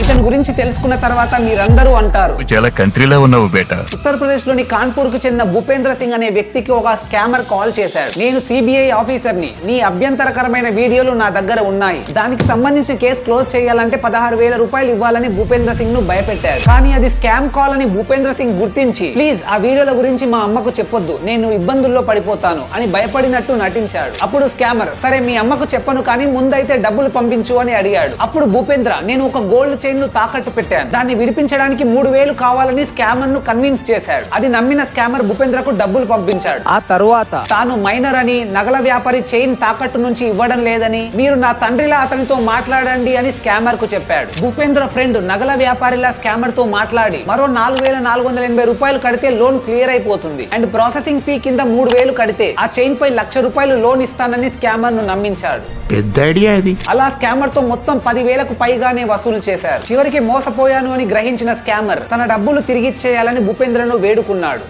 ఇతని గురించి తెలుసుకున్న తర్వాత మీరందరూ అంటారు, చాలా కంట్రీలో ఉన్నావు బేటా. ఉత్తరప్రదేశ్ లోని కాన్పూర్ కు చెందిన భూపేంద్ర సింగ్ అనే వ్యక్తికి ఒక స్కామర్ కాల్ చేశాడు. నేను సిబిఐ ఆఫీసర్ ని, నీ అభ్యంతరకరమైన వీడియోలు నా దగ్గర ఉన్నాయి, దానికి సంబంధించిన కేసు క్లోజ్ చేయాలంటే 16,000 రూపాయలు ఇవ్వాలని భూపేంద్ర సింగ్ ను భయపెట్టాడు. కానీ అది స్కామ్ కాల్ అని భూపేంద్ర సింగ్ గుర్తించి, ప్లీజ్ ఆ వీడియోల గురించి మా అమ్మకు చెప్పొద్దు, నేను ఇబ్బందుల్లో పడిపోతాను అని భయపడినట్టు నటించాడు. అప్పుడు స్కామర్, సరే మీ అమ్మకు చెప్పను కానీ ముందైతే డబ్బులు పంపించు అని అడిగాడు. అప్పుడు భూపేంద్ర, నేను ఒక గోల్డ్ చైన్ ను తాకట్టు పెట్టాను, దాన్ని విడిపించడానికి 3,000 కావాలని స్కామర్ ను కన్విన్స్ చేశాడు. అది నమ్మిన స్కామర్ భూపేంద్రకు డబ్బులు పంపించాడు. ఆ తరువాత తాను మైనర్ అని, నగల వ్యాపారి చైన్ తాకట్టు నుంచి ఇవ్వడం లేదని, మీరు నా తండ్రిలా అతనితో మాట్లాడండి అని స్కామర్ కు చెప్పాడు. భూపేంద్ర ఫ్రెండ్ నగల వ్యాపారిలా స్కామర్ తో మాట్లాడి మరో 4,480 రూపాయలు కడితే లోన్ క్లియర్ అయిపోతుంది అండ్ ప్రాసెసింగ్ ఫీ కింద 3,000 కడితే ఆ చైన్ పై 1,00,000 రూపాయలు లోన్ ఇస్తానని స్కామర్ ను నమ్మించాడు. పెద్ద ఐడియా అది. అలా స్కామర్ తో మొత్తం 10,000కు పైగానే వసూలు చేశారు. చివరికి మోసపోయాను అని గ్రహించిన స్కామర్ తన డబ్బులు తిరిగిచ్చేయాలని భూపేంద్రను వేడుకున్నాడు.